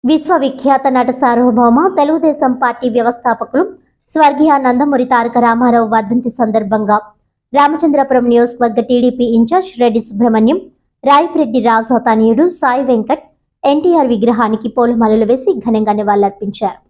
విశ్వవిఖ్యాత నట సార్వభౌమ తెలుగుదేశం పార్టీ వ్యవస్థాపకులు స్వర్గీయ నందమూరి తారక రామారావు వర్ధంతి సందర్భంగా రామచంద్రపురం నియోజకవర్గ టీడీపీ ఇన్ఛార్జ్ రెడ్డి సుబ్రహ్మణ్యం, రాయపిరెడ్డి రాజా తనయుడు సాయి వెంకట్ ఎన్టీఆర్ విగ్రహానికి పూలమాలలు వేసి ఘనంగా నివాళులర్పించారు.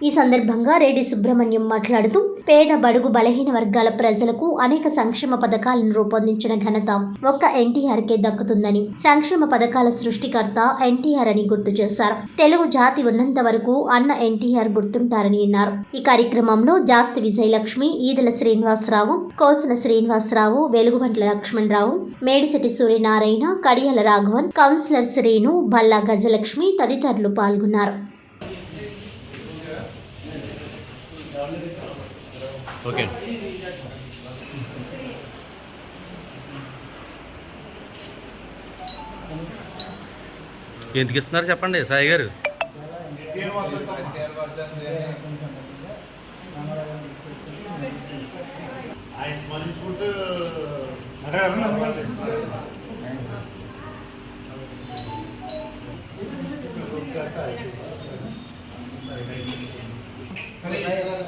ఈ సందర్భంగా రెడ్డి సుబ్రహ్మణ్యం మాట్లాడుతూ పేద బడుగు బలహీన వర్గాల ప్రజలకు అనేక సంక్షేమ పథకాలను రూపొందించిన ఘనత ఒక్క ఎన్టీఆర్కే దక్కుతుందని, సంక్షేమ పథకాల సృష్టికర్త ఎన్టీఆర్ అని గుర్తు చేశారు. తెలుగు జాతి ఉన్నంత వరకు అన్న ఎన్టీఆర్ గుర్తుంటారని అన్నారు. ఈ కార్యక్రమంలో జాస్తి విజయలక్ష్మి, ఈదల శ్రీనివాసరావు, కోసన శ్రీనివాసరావు, వెలుగుబంట్ల లక్ష్మణరావు, మేడిశెట్టి సూర్యనారాయణ, కడియాల రాఘవన్, కౌన్సిలర్ శ్రీను, బల్లా గజలక్ష్మి తదితరులు పాల్గొన్నారు. ఓకే ఎందుకు ఇస్తున్నారు చెప్పండి సాయి గారు.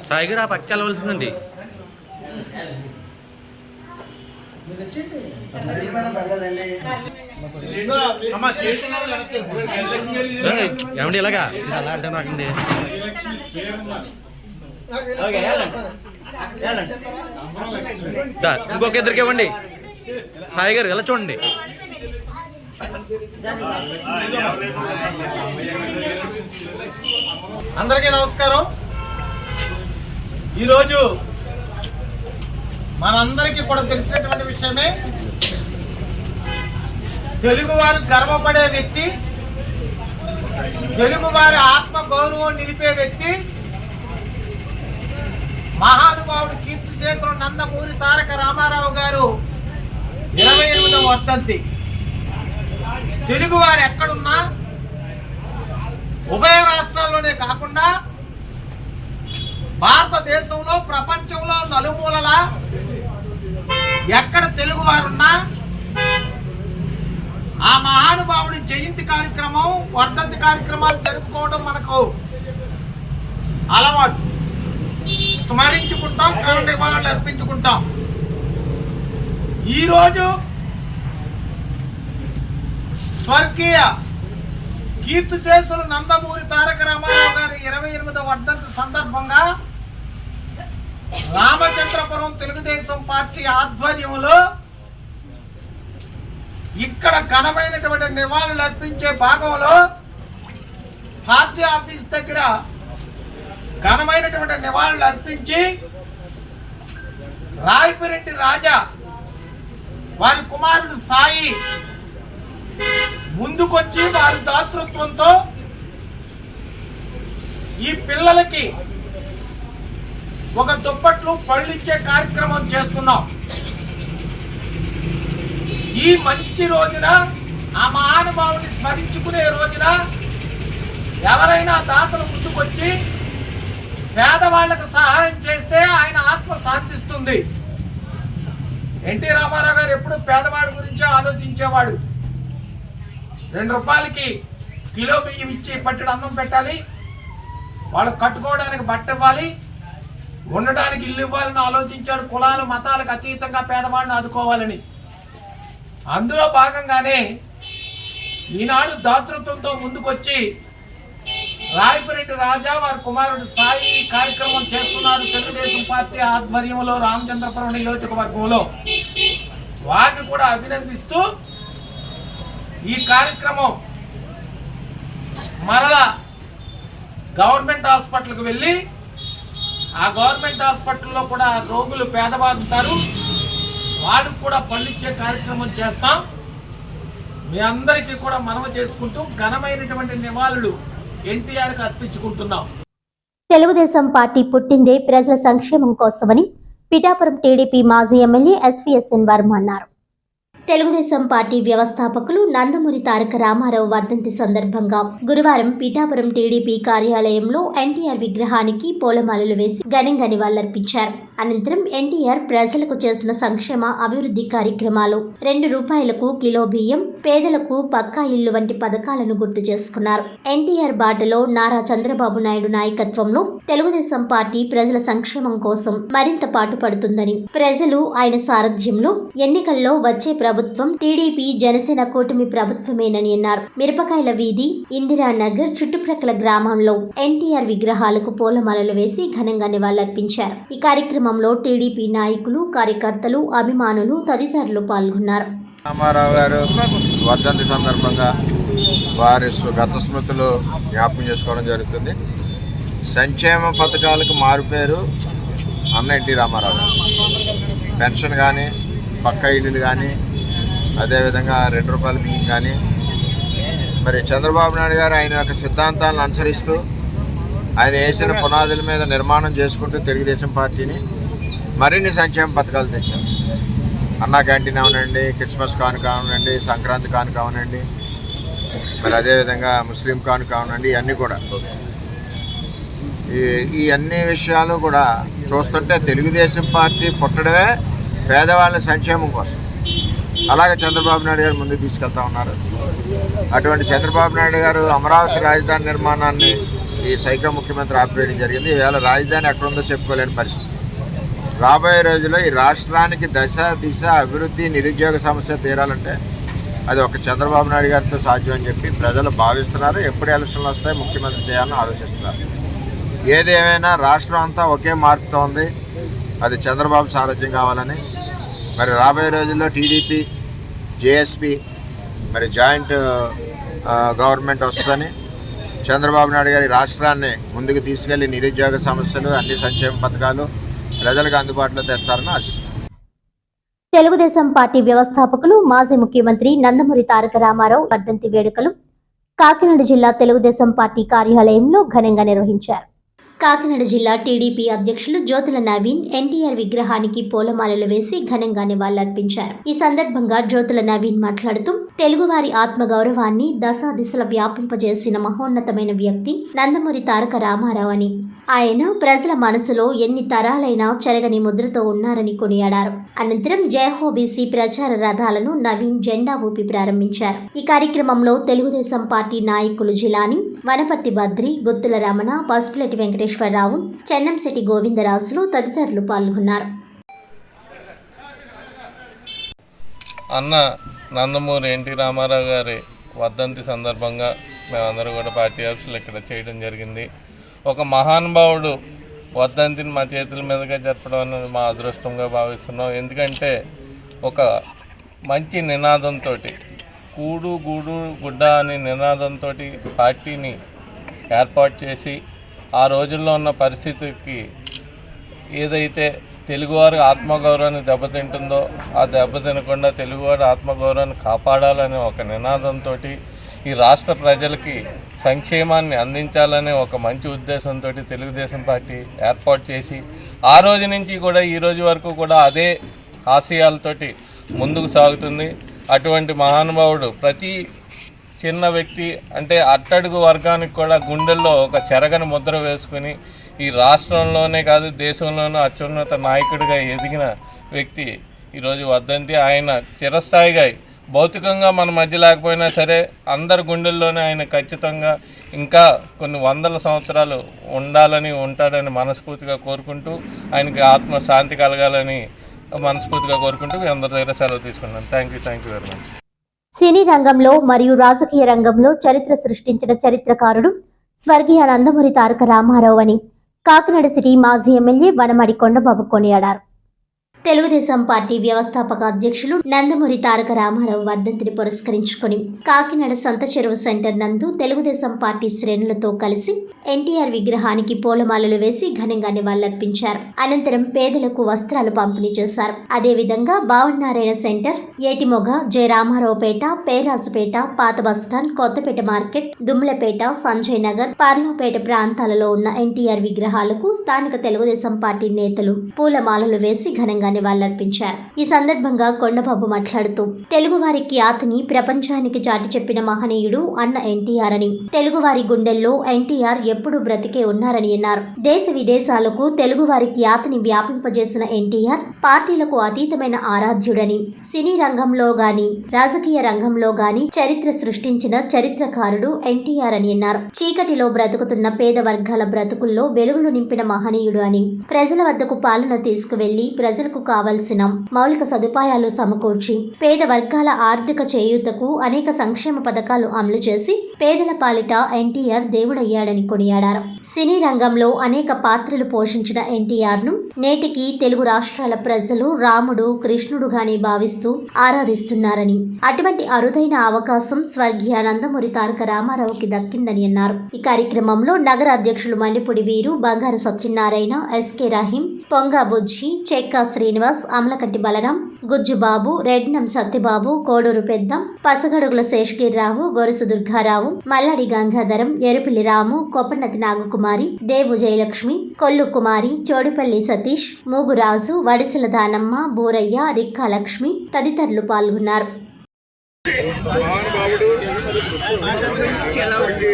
సాయి గారు ఆ పక్క వెళ్ళవలసిందండి. ఏమండి ఇలాగా అలా అంటే నాకండి ఇంకొక ఇద్దరికి ఇవ్వండి. సాయి గారు ఎలా చూడండి. అందరికీ నమస్కారం. ఈరోజు మనందరికీ కూడా తెలిసినటువంటి విషయమే, తెలుగువారు గర్వపడే వ్యక్తి, తెలుగువారి ఆత్మ గౌరవం నిలిపే వ్యక్తి, మహానుభావుడు కీర్తిశేషులు నందమూరి తారక రామారావు గారు 28వ వర్ధంతి. తెలుగువారు ఎక్కడున్నా ఉభయ రాష్ట్రాల్లోనే కాకుండా భారతదేశంలో, ప్రపంచంలో నలుమూలల ఎక్కడ తెలుగువారున్నా ఆ మహానుభావుడి జయంతి కార్యక్రమం, వర్ధంతి కార్యక్రమాలు జరుపుకోవడం మనకు అలవాటు. స్మరించుకుంటాం, కరుణ నివాళులు అర్పించుకుంటాం. ఈరోజు స్వర్గీయ కీర్తిశేషులు నందమూరి తారక రామారావు గారి 28వ వర్ధంతి సందర్భంగా రామచంద్రపురం తెలుగుదేశం పార్టీ ఆధ్వర్యంలో ఇక్కడ ఘనమైనటువంటి నివాళులు అర్పించే భాగంలో పార్టీ ఆఫీస్ దగ్గర ఘనమైనటువంటి నివాళులు అర్పించి రాయపిరెడ్డి రాజా వారి కుమారుడు సాయి ముందుకొచ్చి వారి దాతృత్వంతో ఈ పిల్లలకి ఒక దుప్పట్లు పళ్ళు ఇచ్చే కార్యక్రమం చేస్తున్నాం. ఈ మంచి రోజున, ఆ మహానుభావుని స్మరించుకునే రోజున ఎవరైనా దాతలు ముందుకొచ్చి పేదవాళ్లకు సహాయం చేస్తే ఆయన ఆత్మ శాంతిస్తుంది. ఎన్టీ రామారావు గారు ఎప్పుడు పేదవాడి గురించే ఆలోచించేవాడు. 2 రూపాయలకి కిలో బియ్యం ఇచ్చి పట్టెడు అన్నం పెట్టాలి, వాళ్ళకు కట్టుకోవడానికి బట్ట ఇవ్వాలి, ఉండడానికి ఇల్లు ఇవ్వాలని ఆలోచించాడు. కులాలు మతాలకు అతీతంగా పేదవాడిని ఆదుకోవాలని. అందులో భాగంగానే ఈనాడు దాతృత్వంతో ముందుకొచ్చి రాయపిరెడ్డి రాజా వారి కుమారుడు సాయి కార్యక్రమం చేస్తున్నారు. తెలుగుదేశం పార్టీ ఆధ్వర్యంలో రామచంద్రపురం నియోజకవర్గంలో వారిని కూడా అభినందిస్తూ ఈ కార్యక్రమం మరలా గవర్నమెంట్ హాస్పిటల్కి వెళ్ళి ఆ గవర్నమెంట్ హాస్పిటల్లో కూడా రోగులు పేదవారు ఉంటారు, వాళ్ళకు కూడా పళ్ళిచ్చే కార్యక్రమం చేస్తాం. మీ అందరికీ కూడా మనవి చేసుకుంటూ ఘనమైనటువంటి నివాళులు ఎన్టీఆర్కి అర్పించుకుంటున్నాం. తెలుగుదేశం పార్టీ పుట్టిందే ప్రజల సంక్షేమం కోసమని పిఠాపురం టీడీపీ మాజీ ఎమ్మెల్యే ఎస్వీఎస్ఎన్ వర్మ అన్నారు. తెలుగుదేశం పార్టీ వ్యవస్థాపకులు నందమూరి తారక రామారావు వర్ధంతి సందర్భంగా గురువారం పిఠాపురం టీడీపీ కార్యాలయంలో ఎన్టీఆర్ విగ్రహానికి పూలమాలలు వేసి ఘనంగా నివాళులర్పించారు. అనంతరం ఎన్టీఆర్ ప్రజలకు చేసిన సంక్షేమ అభివృద్ధి కార్యక్రమాలు, ₹2 కిలో బియ్యం, పేదలకు పక్కా ఇల్లు వంటి పథకాలను గుర్తు చేసుకున్నారు. ఎన్టీఆర్ బాటలో నారా చంద్రబాబు నాయుడు నాయకత్వంలో తెలుగుదేశం పార్టీ ప్రజల సంక్షేమం కోసం మరింత పాటుపడుతుందని, ప్రజలు ఆయన సారథ్యంలో ఎన్నికల్లో వచ్చే ప్రభుత్వం టీడీపీ జనసేన కూటమి ప్రభుత్వమేనని అన్నారు. మిరపకాయల వీధి, ఇందిరానగర్ చుట్టుప్రక్కల గ్రామంలో ఎన్టీఆర్ విగ్రహాలకు పూలమాలలు వేసి ఘనంగా నివాళులర్పించారు. ఈ కార్యక్రమంలో టీడీపీ నాయకులు, కార్యకర్తలు, అభిమానులు తదితరులు పాల్గొన్నారు. రామారావు గారు వర్ధంతి సందర్భంగా వారి గత స్మృతులు జ్ఞాపకం చేసుకోవడం జరుగుతుంది. సంక్షేమ పథకాలకు మారుపేరు అన్న ఎన్టీ రామారావు గారు. పెన్షన్ కానీ, పక్కా ఇల్లులు కానీ, అదేవిధంగా ₹2 బియ్యం కానీ, మరి చంద్రబాబు నాయుడు గారు ఆయన యొక్క సిద్ధాంతాలను అనుసరిస్తూ ఆయన వేసిన పునాదుల మీద నిర్మాణం చేసుకుంటూ తెలుగుదేశం పార్టీని మరిన్ని సంక్షేమ పథకాలు తెచ్చారు. అన్నా క్యాంటీన్ అవనండి, క్రిస్మస్ కానుక అవనండి, సంక్రాంతి కానుక అవనండి, మరి అదేవిధంగా ముస్లిం కానుక అవనండి, ఇవన్నీ కూడా ఈ అన్ని విషయాలు కూడా చూస్తుంటే తెలుగుదేశం పార్టీ పుట్టడమే పేదవాళ్ళ సంక్షేమం కోసం. అలాగే చంద్రబాబు నాయుడు గారు ముందుకు తీసుకెళ్తా ఉన్నారు. అటువంటి చంద్రబాబు నాయుడు గారు అమరావతి రాజధాని నిర్మాణాన్ని ఈ సైకో ముఖ్యమంత్రి ఆపేయడం జరిగింది. ఈవేళ రాజధాని ఎక్కడుందో చెప్పుకోలేని పరిస్థితి. రాబోయే రోజుల్లో ఈ రాష్ట్రానికి దశ దిశ అభివృద్ధి, నిరుద్యోగ సమస్య తీరాలంటే అది ఒక చంద్రబాబు నాయుడు గారితో సాధ్యం అని చెప్పి ప్రజలు భావిస్తున్నారు. ఎప్పుడు ఎలక్షన్లు వస్తాయి, ముఖ్యమంత్రి చేయాలని ఆలోచిస్తున్నారు. ఏదేమైనా రాష్ట్రం అంతా ఒకే మార్పుతో ఉంది. అది చంద్రబాబు సారథ్యం కావాలని, మరి రాబోయే రోజుల్లో టీడీపీ, జేఎస్పీ మరి జాయింట్ గవర్నమెంట్ వస్తుందని, చంద్రబాబు నాయుడు గారి రాష్ట్రాన్ని ముందుకు తీసుకెళ్లి నిరుద్యోగ సమస్యలు, అన్ని సంక్షేమ పథకాలు ప్రజలకు అందుబాటులో తెస్తారని ఆశిస్తున్నాను. తెలుగుదేశం పార్టీ వ్యవస్థాపకులు, మాజీ ముఖ్యమంత్రి నందమూరి తారక రామారావు వర్ధంతి వేడుకలు కాకినాడ జిల్లా తెలుగుదేశం పార్టీ కార్యాలయంలో ఘనంగా నిర్వహించారు. కాకినాడ జిల్లా టీడీపీ అధ్యక్షులు జ్యోతుల నవీన్ ఎన్టీఆర్ విగ్రహానికి పూలమాలలు వేసి ఘనంగా నివాళులర్పించారు. ఈ సందర్భంగా జ్యోతుల నవీన్ మాట్లాడుతూ, తెలుగువారి ఆత్మగౌరవాన్ని దశాదిశల వ్యాపింపజేసిన మహోన్నతమైన వ్యక్తి నందమూరి తారక రామారావు అని, ఆయన ప్రజల మనసులో ఎన్ని తరాలైనా చెరగని ముద్రతో ఉన్నారని కొనియాడారు. అనంతరం జయహోబీసీ ప్రచార రథాలను నవీన్ జెండా ఊపి ప్రారంభించారు. ఈ కార్యక్రమంలో తెలుగుదేశం పార్టీ నాయకులు జిలాని, వనపర్తి బద్రి, గుత్తుల రమణ, పసుపులెట్టి వెంకటేశ్వరరావు, చెన్నంశెట్టి గోవిందరాజులు తదితరులు పాల్గొన్నారు. అన్న నందమూరి ఎన్టీ రామారావు గారి వర్ధంతి సందర్భంగా మేమందరూ కూడా పార్టీ ఆఫీసులు ఇక్కడ చేయడం జరిగింది. ఒక మహానుభావుడు వర్ధంతిని మా చేతుల మీదుగా జరపడం అనేది మా అదృష్టంగా భావిస్తున్నాం. ఎందుకంటే ఒక మంచి నినాదంతో, కూడు గూడు గుడ్డ అనే నినాదంతో పార్టీని ఏర్పాటు చేసి, ఆ రోజుల్లో ఉన్న పరిస్థితికి ఏదైతే తెలుగువారి ఆత్మగౌరవాన్ని దెబ్బతింటుందో ఆ దెబ్బతినకుండా తెలుగువారి ఆత్మగౌరవాన్ని కాపాడాలనే ఒక నినాదంతో ఈ రాష్ట్ర ప్రజలకి సంక్షేమాన్ని అందించాలనే ఒక మంచి ఉద్దేశంతో తెలుగుదేశం పార్టీ ఏర్పాటు చేసి, ఆ రోజు నుంచి కూడా ఈ రోజు వరకు కూడా అదే ఆశయాలతోటి ముందుకు సాగుతుంది. అటువంటి మహానుభావుడు ప్రతి చిన్న వ్యక్తి అంటే అట్టడుగు వర్గానికి కూడా గుండెల్లో ఒక చెరగని ముద్ర వేసుకుని ఈ రాష్ట్రంలోనే కాదు దేశంలోనూ అత్యున్నత నాయకుడిగా ఎదిగిన వ్యక్తి ఈరోజు వర్ధంతి. ఆయన చిరస్థాయిగా భౌతికంగా మన మధ్య లేకపోయినా సరే అందరి గుండెల్లోనే ఆయన ఖచ్చితంగా ఇంకా కొన్ని వందల సంవత్సరాలు ఉండాలని, ఉంటాడని మనస్ఫూర్తిగా కోరుకుంటూ, ఆయనకి ఆత్మశాంతి కలగాలని మనస్ఫూర్తిగా కోరుకుంటూ మీ అందరి దగ్గర సెలవు తీసుకున్నాను. Thank you very much. సినీ రంగంలో మరియు రాజకీయ రంగంలో చరిత్ర సృష్టించిన చరిత్రకారుడు స్వర్గీయ నందమూరి తారక రామారావు అని కాకినాడ సిటీ మాజీ ఎమ్మెల్యే వనమడి కొండబాబు కొనియాడారు. తెలుగుదేశం పార్టీ వ్యవస్థాపక అధ్యక్షులు నందమూరి తారక రామారావు వర్ధంతిని పురస్కరించుకుని కాకినాడ సంత చెరువు సెంటర్ నందు తెలుగుదేశం పార్టీ శ్రేణులతో కలిసి ఎన్టీఆర్ విగ్రహానికి పూలమాలలు వేసి ఘనంగా నివాళులర్పించారు. అనంతరం పేదలకు వస్త్రాలు పంపిణీ చేశారు. అదేవిధంగా భావనారాయణ సెంటర్, ఏటిమొగ, జయరామారావుపేట, పేరాజుపేట, పాత బస్టాండ్, కొత్తపేట మార్కెట్, దుమ్లపేట, సంజయ్ నగర్, పార్లపేట ప్రాంతాలలో ఉన్న ఎన్టీఆర్ విగ్రహాలకు స్థానిక తెలుగుదేశం పార్టీ నేతలు పూలమాలలు వేసి ఘనంగా నివాళులర్పించారు. ఈ సందర్భంగా కొండబాబు మాట్లాడుతూ తెలుగువారి ఖ్యాతిని ప్రపంచానికి చాటి చెప్పిన మహనీయుడు అన్న ఎన్టీఆర్ అని, తెలుగువారి గుండెల్లో ఎన్టీఆర్ ఎప్పుడూ బ్రతికే ఉన్నారని అన్నారు. దేశ విదేశాలకు తెలుగువారి ఖ్యాతిని వ్యాపింపజేసిన ఎన్టీఆర్ పార్టీలకు అతీతమైన ఆరాధ్యుడని, సినీ రంగంలో గాని రాజకీయ రంగంలో గాని చరిత్ర సృష్టించిన చరిత్రకారుడు ఎన్టీఆర్ అని అన్నారు. చీకటిలో బ్రతుకుతున్న పేద వర్గాల బ్రతుకుల్లో వెలుగులు నింపిన మహనీయుడు అని, ప్రజల వద్దకు పాలన తీసుకువెళ్లి ప్రజలకు కావలసిన మౌలిక సదుపాయాలు సమకూర్చి పేద వర్గాల ఆర్థిక చేయూతకు అనేక సంక్షేమ పథకాలు అమలు చేసి పేదల పాలిట ఎన్టీఆర్ దేవుడయ్యాడని కొనియాడారు. సినీ రంగంలో అనేక పాత్రలు పోషించిన ఎన్టీఆర్ ను నేటికి తెలుగు రాష్ట్రాల ప్రజలు రాముడు కృష్ణుడుగానే భావిస్తూ ఆరాధిస్తున్నారని, అటువంటి అరుదైన అవకాశం స్వర్గీయ నందమూరి తారక రామారావుకి దక్కిందని అన్నారు. ఈ కార్యక్రమంలో నగర అధ్యక్షులు మణిపూడి వీరు, బంగారు సత్యనారాయణ, ఎస్కే రహీం, పొంగా బుజ్జి, చెక్కా శ్రీనివాస్, అమలకంటి బలరాం, గుజ్జుబాబు, రెడ్నం సత్యబాబు, కోడూరు పెద్దం, పసగడుగుల శేషగిరిరావు, గొరుసు దుర్గారావు, మల్లాడి గంగాధరం, ఎరుపిల్లి రాము, కొప్పన్నతి నాగకుమారి, దేవు జయలక్ష్మి, కొల్లు కుమారి, చోడిపల్లి సతీష్, మూగురాజు, వడిసెల దానమ్మ, బూరయ్య, రిక్కా లక్ష్మి తదితరులు పాల్గొన్నారు. మహానుభావుడు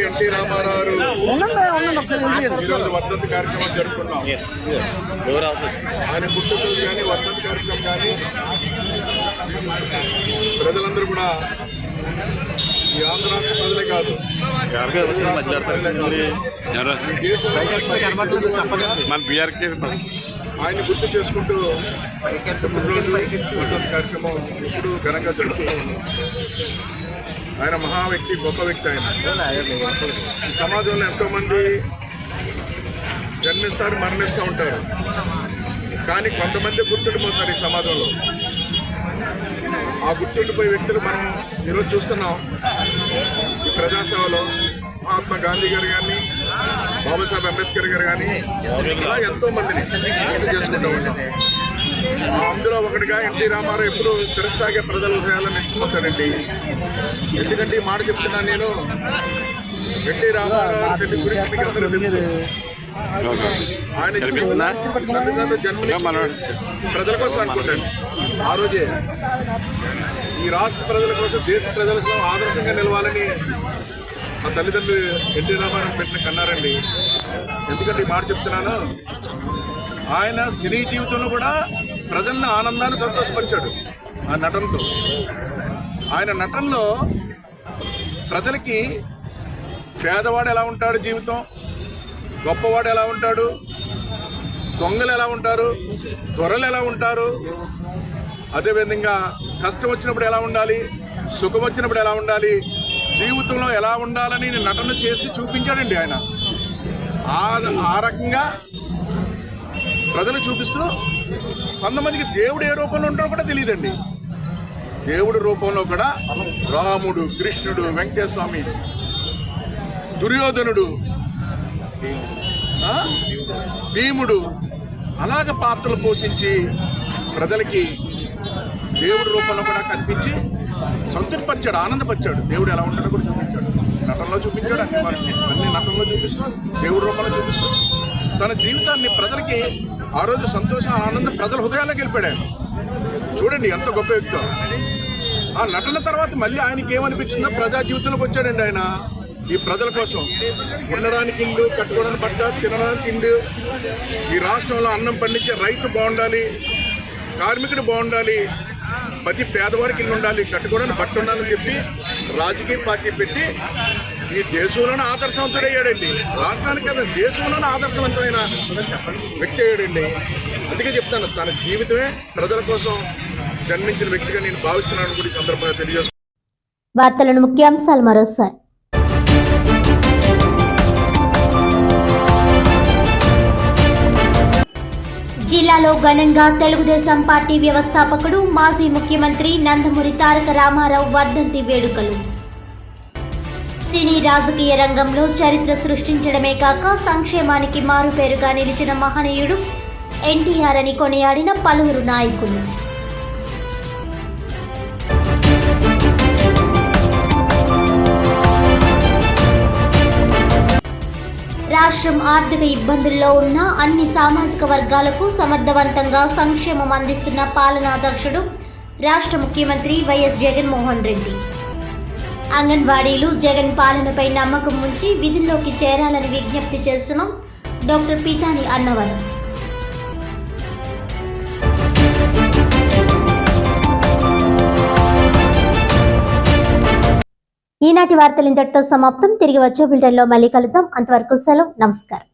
ఎన్టీ రామారావు ఈరోజు వర్ధంతి కార్యక్రమం జరుపుకున్నాం. ఆయన పుట్టినరోజు కానీ వర్ధంతి కార్యక్రమం కానీ ప్రజలందరూ కూడా ఈ ఆంధ్ర రాష్ట్ర ప్రజలే కాదు, ఈ దేశంలో ఆయన గుర్తు చేసుకుంటూ పుట్టినరోజు వర్ధంతి కార్యక్రమం ఎప్పుడు ఘనంగా జరుపుకుంటాం. ఆయన మహా వ్యక్తి, గొప్ప వ్యక్తి. ఆయన ఈ సమాజంలో ఎంతోమంది జన్మిస్తారు, మరణిస్తూ ఉంటారు, కానీ కొంతమంది గుర్తుండిపోతారు ఈ సమాజంలో. ఆ గుర్తుండిపోయే వ్యక్తులు మనం ఈరోజు చూస్తున్నాం. ఈ ప్రజాసేవలో మహాత్మా గాంధీ గారు కానీ, బాబాసాహెబ్ అంబేద్కర్ గారు కానీ, ఇలా ఎంతో మందిని గుర్తు చేసుకుంటూ ఉంటాం. అందులో ఒకటిగా ఎన్టీ రామారావు ఎప్పుడు స్థిరస్థాయిగా ప్రజల హృదయాలను నిలిచిపోతాడండి. ఎందుకంటే ఈ మాట చెప్తున్నాను నేను, ఎన్టీ రామారావు గురించి మీకు అందరూ తెలుసు. ఆయన తల్లిదండ్రులు జన్మనిచ్చి ప్రజల కోసం అనుకుంటాను. ఆ రోజే ఈ రాష్ట్ర ప్రజల కోసం, దేశ ప్రజల కోసం ఆదర్శంగా నిలవాలని ఆ తల్లిదండ్రులు ఎన్టీ రామారావు పెట్టిన కన్నారండి. ఎందుకంటే ఈ మాట చెప్తున్నాను, ఆయన సినీ జీవితంలో కూడా ప్రజల్ని ఆనందాన్ని సంతోషపరిచాడు ఆ నటనతో. ఆయన నటనలో ప్రజలకి పేదవాడు ఎలా ఉంటాడు జీవితం, గొప్పవాడు ఎలా ఉంటాడు, దొంగలు ఎలా ఉంటారు, దొరలు ఎలా ఉంటారు, అదేవిధంగా కష్టం వచ్చినప్పుడు ఎలా ఉండాలి, సుఖం వచ్చినప్పుడు ఎలా ఉండాలి, జీవితంలో ఎలా ఉండాలని నటన చేసి చూపించాడండి ఆయన. ఆ రకంగా ప్రజలు చూపిస్తూ కొంతమందికి దేవుడు ఏ రూపంలో ఉంటాడో కూడా తెలియదండి. దేవుడి రూపంలో కూడా రాముడు, కృష్ణుడు, వెంకటేశ్వర స్వామి, దుర్యోధనుడు, భీముడు అలాగ పాత్రలు పోషించి ప్రజలకి దేవుడి రూపంలో కూడా కనిపించి సంతృప్తిపరిచాడు, ఆనందపరిచాడు. దేవుడు ఎలా ఉంటాడో కూడా చూపించాడు, నటనలో చూపించాడు. అన్ని నటనలో చూపిస్తూ, దేవుడి రూపంలో చూపిస్తూ తన జీవితాన్ని ప్రజలకి ఆ రోజు సంతోషం, ఆనందం ప్రజల హృదయాల్లోకి వెళ్ళిపోయాడు. చూడండి ఎంత గొప్ప వ్యక్తో. ఆ నటన తర్వాత మళ్ళీ ఆయనకి ఏమనిపించిందో ప్రజా జీవితంలోకి వచ్చాడండి. ఆయన ఈ ప్రజల కోసం ఉండడానికి ఇండు, కట్టుకోవడానికి బట్ట, తినడానికి ఇండు, ఈ రాష్ట్రంలో అన్నం పండించే రైతు బాగుండాలి, కార్మికుడు బాగుండాలి, ప్రతి పేదవాడికి ఇల్లు ఉండాలి, కట్టుకోవడానికి బట్ట ఉండాలని చెప్పి రాజకీయ పార్టీ పెట్టి ఈ దేశంలోనే ఆదర్శవంతుడయ్యాడండి. రాష్ట్రానికి కదా, దేశంలోనే ఆదర్శవంతమైన వ్యక్తి అయ్యాడండి. అందుకే చెప్తాను, తన జీవితమే ప్రజల కోసం జన్మించిన వ్యక్తిగా నేను భావిస్తున్నాను కూడా ఈ సందర్భంగా తెలియజేస్తున్నాను. వార్తలను ముఖ్యాంశాలు మరోసారి. జిల్లాలో ఘనంగా తెలుగుదేశం పార్టీ వ్యవస్థాపకుడు మాజీ ముఖ్యమంత్రి నందమూరి తారక రామారావు వర్ధంతి వేడుకలు. సినీ రాజకీయ రంగంలో చరిత్ర సృష్టించడమే కాక సంక్షేమానికి మారుపేరుగా నిలిచిన మహనీయుడు ఎన్టీఆర్ అని కొనియాడిన పలువురు నాయకులు. రాష్ట్రం ఆర్థిక ఇబ్బందుల్లో ఉన్న అన్ని సామాజిక వర్గాలకు సమర్థవంతంగా సంక్షేమం అందిస్తున్న పాలనాధ్యక్షుడు రాష్ట్ర ముఖ్యమంత్రి వైఎస్ జగన్మోహన్ రెడ్డి. అంగన్వాడీలు జగన్ పాలనపై నమ్మకం ఉంచి విధుల్లోకి చేరాలని విజ్ఞప్తి చేస్తున్నాం. డాక్టర్ పీతాని అన్నవరం. ఈనాటి వార్తలు ఇంతటితో సమాప్తం. తిరిగి వచ్చే బులెటిన్లో మళ్ళీ కలుద్దాం. అంతవరకు సెలవు. నమస్కారం.